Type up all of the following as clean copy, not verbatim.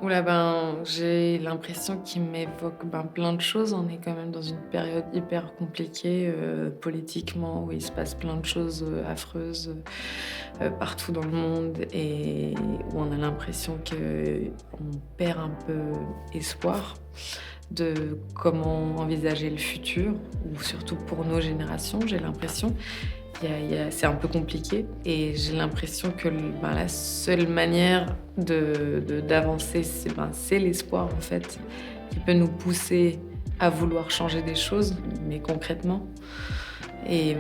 Oula, j'ai l'impression qu'il m'évoque, plein de choses. On est quand même dans une période hyper compliquée, politiquement, où il se passe plein de choses, affreuses, partout dans le monde et où on a l'impression qu'on perd un peu espoir de comment envisager le futur ou surtout pour nos générations, j'ai l'impression. C'est un peu compliqué et j'ai l'impression que la seule manière d'avancer, c'est l'espoir, en fait, qui peut nous pousser à vouloir changer des choses, mais concrètement. Et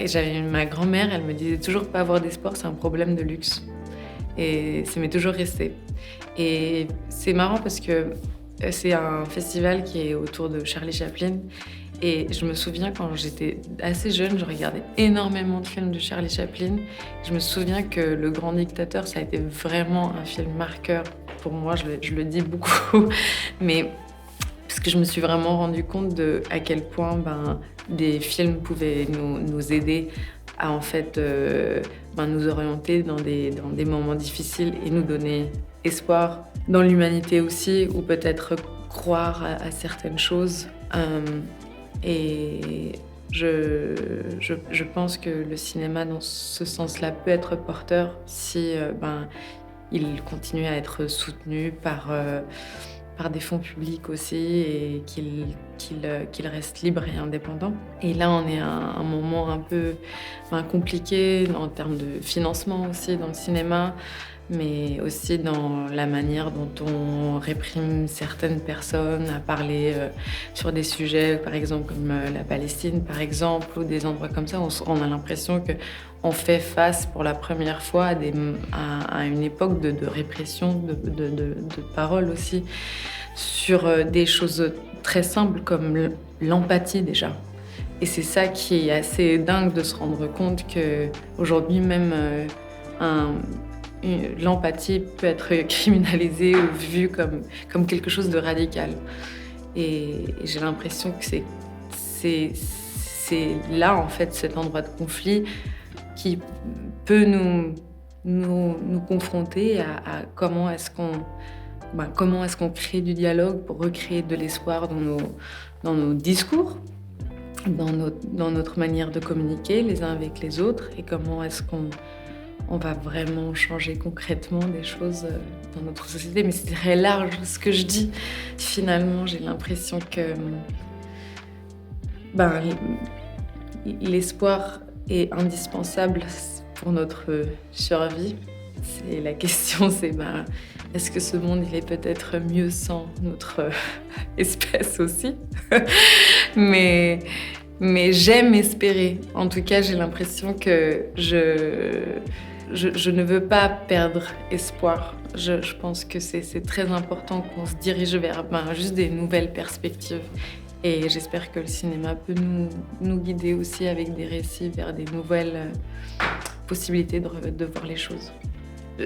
j'avais ma grand-mère, elle me disait toujours: «Pas avoir d'espoir, c'est un problème de luxe» et ça m'est toujours resté. Et c'est marrant parce que, c'est un festival qui est autour de Charlie Chaplin et je me souviens quand j'étais assez jeune, je regardais énormément de films de Charlie Chaplin. Je me souviens que Le Grand Dictateur, ça a été vraiment un film marqueur pour moi, je le dis beaucoup, mais parce que je me suis vraiment rendu compte de à quel point, des films pouvaient nous aider à en fait, nous orienter dans des moments difficiles et nous donner espoir dans l'humanité aussi ou peut-être croire à certaines choses. Et je pense que le cinéma, dans ce sens-là, peut être porteur si, il continue à être soutenu par des fonds publics aussi et qu'il reste libre et indépendant. Et là, on est à un moment un peu, compliqué en termes de financement aussi dans le cinéma, mais aussi dans la manière dont on réprime certaines personnes à parler, sur des sujets, par exemple, comme, la Palestine, par exemple, ou des endroits comme ça. On a l'impression qu'on fait face pour la première fois à une époque de répression, de paroles aussi, sur, des choses très simples comme l'empathie déjà. Et c'est ça qui est assez dingue de se rendre compte qu'aujourd'hui même, un l'empathie peut être criminalisée ou vue comme quelque chose de radical. Et j'ai l'impression que c'est là, en fait, cet endroit de conflit qui peut nous confronter à comment est-ce qu'on crée du dialogue pour recréer de l'espoir dans nos discours, dans notre manière de communiquer les uns avec les autres et comment est-ce qu'on va vraiment changer concrètement des choses, dans notre société. Mais c'est très large ce que je dis. Finalement, j'ai l'impression que, ben, l'espoir est indispensable pour notre survie. C'est la question, est-ce que ce monde, il est peut-être mieux sans notre espèce aussi? Mais mais j'aime espérer. En tout cas, j'ai l'impression que je ne veux pas perdre espoir. Je pense que c'est très important qu'on se dirige vers, juste des nouvelles perspectives et j'espère que le cinéma peut nous guider aussi avec des récits vers des nouvelles, possibilités de voir les choses.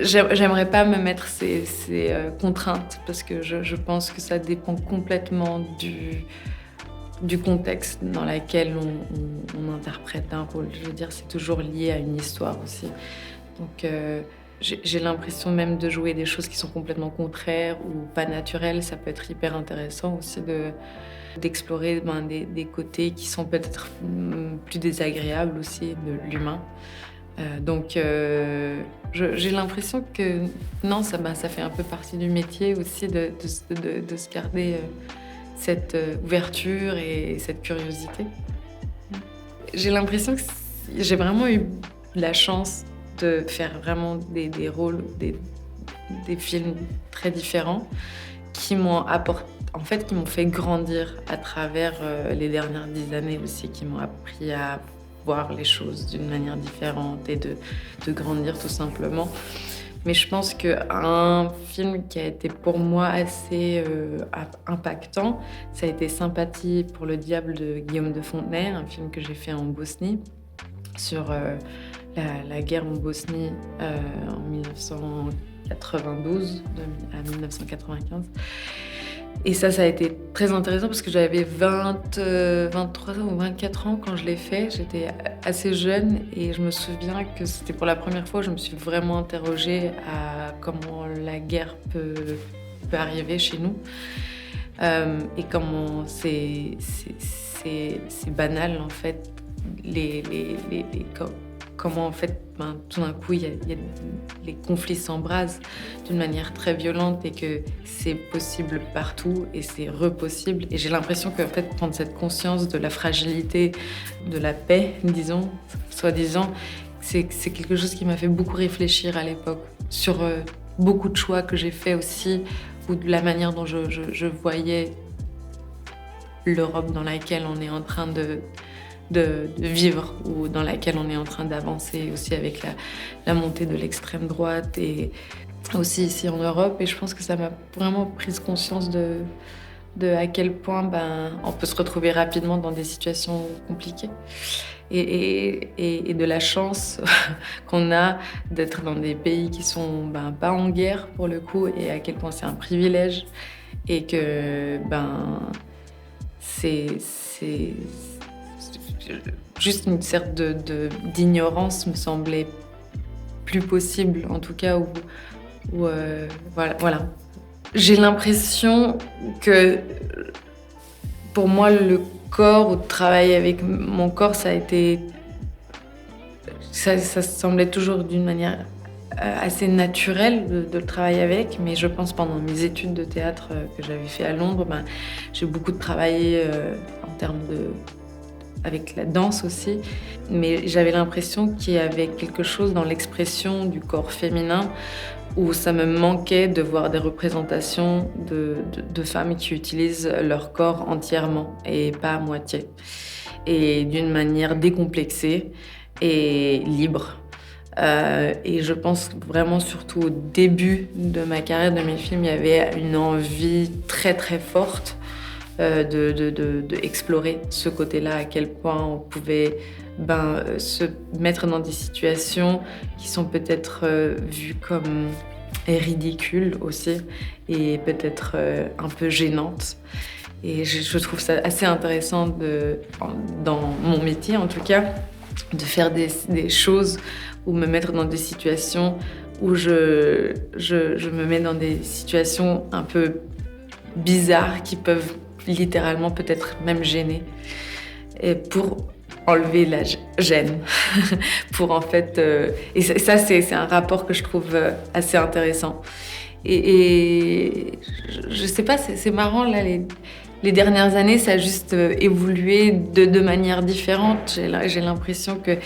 J'aimerais pas me mettre ces contraintes parce que je pense que ça dépend complètement du contexte dans lequel on interprète un rôle. Je veux dire, c'est toujours lié à une histoire aussi. Donc, j'ai l'impression même de jouer des choses qui sont complètement contraires ou pas naturelles. Ça peut être hyper intéressant aussi d'explorer des côtés qui sont peut-être plus désagréables aussi de l'humain. Donc, j'ai l'impression que non, ça fait un peu partie du métier aussi de se garder cette ouverture et cette curiosité. J'ai l'impression que j'ai vraiment eu la chance de faire vraiment des rôles, des films très différents qui qui m'ont fait grandir à travers les dernières 10 années aussi, qui m'ont appris à voir les choses d'une manière différente et de grandir tout simplement. Mais je pense qu'un film qui a été pour moi assez impactant, ça a été Sympathie pour le diable de Guillaume de Fontenay, un film que j'ai fait en Bosnie sur la guerre en Bosnie en 1992 à 1995. Et ça a été très intéressant parce que j'avais 23 ans ou 24 ans quand je l'ai fait. J'étais assez jeune et je me souviens que c'était pour la première fois où je me suis vraiment interrogée à comment la guerre peut arriver chez nous. Et comment c'est banal en fait, comment en fait, tout d'un coup, il y a les conflits s'embrasent d'une manière très violente et que c'est possible partout et c'est repossible. Et j'ai l'impression qu'en fait, prendre cette conscience de la fragilité, de la paix, disons, soi-disant, c'est quelque chose qui m'a fait beaucoup réfléchir à l'époque sur beaucoup de choix que j'ai faits aussi, ou de la manière dont je voyais l'Europe dans laquelle on est en train de vivre, ou dans laquelle on est en train d'avancer aussi avec la montée de l'extrême droite, et aussi ici en Europe. Et je pense que ça m'a vraiment prise conscience de à quel point on peut se retrouver rapidement dans des situations compliquées. Et de la chance qu'on a d'être dans des pays qui sont pas en guerre pour le coup, et à quel point c'est un privilège, et que c'est juste une sorte d'ignorance me semblait plus possible, en tout cas, voilà. J'ai l'impression que pour moi, le corps, ou de travailler avec mon corps, ça semblait toujours d'une manière assez naturelle de le travailler avec. Mais je pense pendant mes études de théâtre que j'avais fait à Londres, j'ai beaucoup travaillé en termes avec la danse aussi. Mais j'avais l'impression qu'il y avait quelque chose dans l'expression du corps féminin où ça me manquait de voir des représentations de femmes qui utilisent leur corps entièrement et pas à moitié. Et d'une manière décomplexée et libre. Et je pense vraiment, surtout au début de ma carrière, de mes films, il y avait une envie très très forte d'explorer ce côté-là, à quel point on pouvait se mettre dans des situations qui sont peut-être vues comme ridicules aussi, et peut-être un peu gênantes. Et je trouve ça assez intéressant dans mon métier en tout cas, de faire des choses ou me mettre dans des situations où je me mets dans des situations un peu bizarres qui peuvent littéralement peut-être même gêner, et pour enlever la gêne. Pour en fait... et ça, c'est un rapport que je trouve assez intéressant. Et je sais pas, c'est marrant, là, les dernières années, ça a juste évolué de manière différente. J'ai l'impression que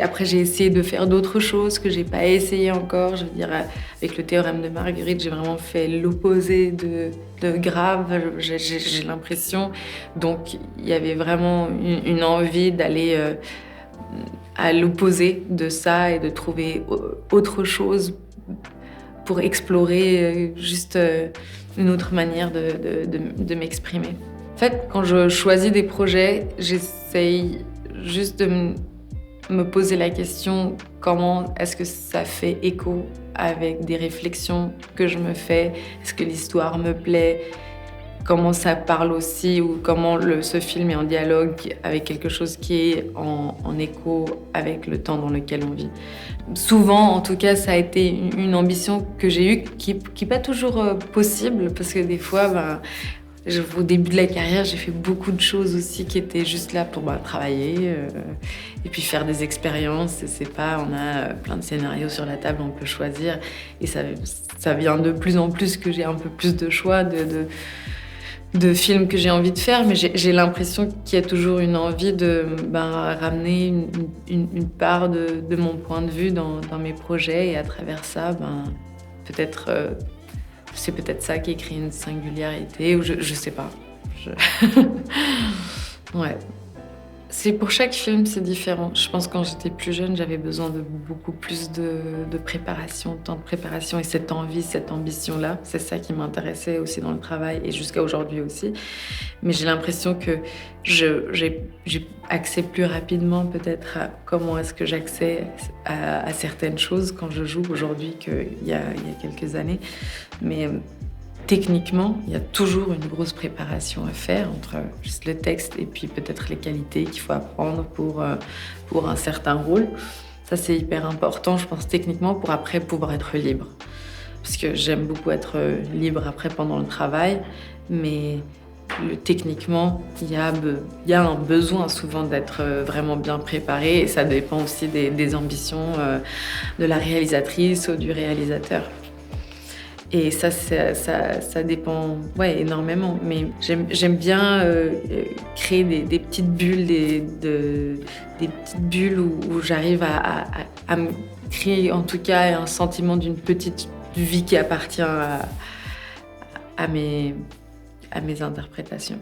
après, j'ai essayé de faire d'autres choses que j'ai pas essayé encore. Je veux dire, avec le théorème de Marguerite, j'ai vraiment fait l'opposé de grave, j'ai l'impression. Donc, il y avait vraiment une envie d'aller à l'opposé de ça et de trouver autre chose pour explorer juste une autre manière de m'exprimer. En fait, quand je choisis des projets, j'essaye juste de me poser la question comment est-ce que ça fait écho avec des réflexions que je me fais, est-ce que l'histoire me plaît, comment ça parle aussi, ou comment ce film est en dialogue avec quelque chose qui est en écho avec le temps dans lequel on vit. Souvent, en tout cas, ça a été une ambition que j'ai eue qui n'est pas toujours possible, parce que des fois, au début de la carrière, j'ai fait beaucoup de choses aussi qui étaient juste là pour travailler et puis faire des expériences. On a plein de scénarios sur la table, on peut choisir. Et ça vient de plus en plus que j'ai un peu plus de choix de films que j'ai envie de faire, mais j'ai l'impression qu'il y a toujours une envie de ramener une part de mon point de vue dans mes projets, et à travers ça, peut-être c'est peut-être ça qui crée une singularité, ou je sais pas. Ouais. Pour chaque film, c'est différent. Je pense que quand j'étais plus jeune, j'avais besoin de beaucoup plus de préparation, de temps de préparation, et cette envie, cette ambition-là, c'est ça qui m'intéressait aussi dans le travail, et jusqu'à aujourd'hui aussi. Mais j'ai l'impression que j'ai accès plus rapidement peut-être à comment est-ce que j'accède à certaines choses quand je joue aujourd'hui qu'il y a quelques années. Mais Techniquement, il y a toujours une grosse préparation à faire entre juste le texte et puis peut-être les qualités qu'il faut apprendre pour un certain rôle. Ça, c'est hyper important, je pense, techniquement, pour après pouvoir être libre. Parce que j'aime beaucoup être libre après pendant le travail, mais techniquement, il y a un besoin souvent d'être vraiment bien préparé et ça dépend aussi des ambitions de la réalisatrice ou du réalisateur. Et ça dépend ouais, énormément. Mais j'aime bien créer des petites bulles, des petites bulles où j'arrive à me créer en tout cas un sentiment d'une petite vie qui appartient à mes interprétations.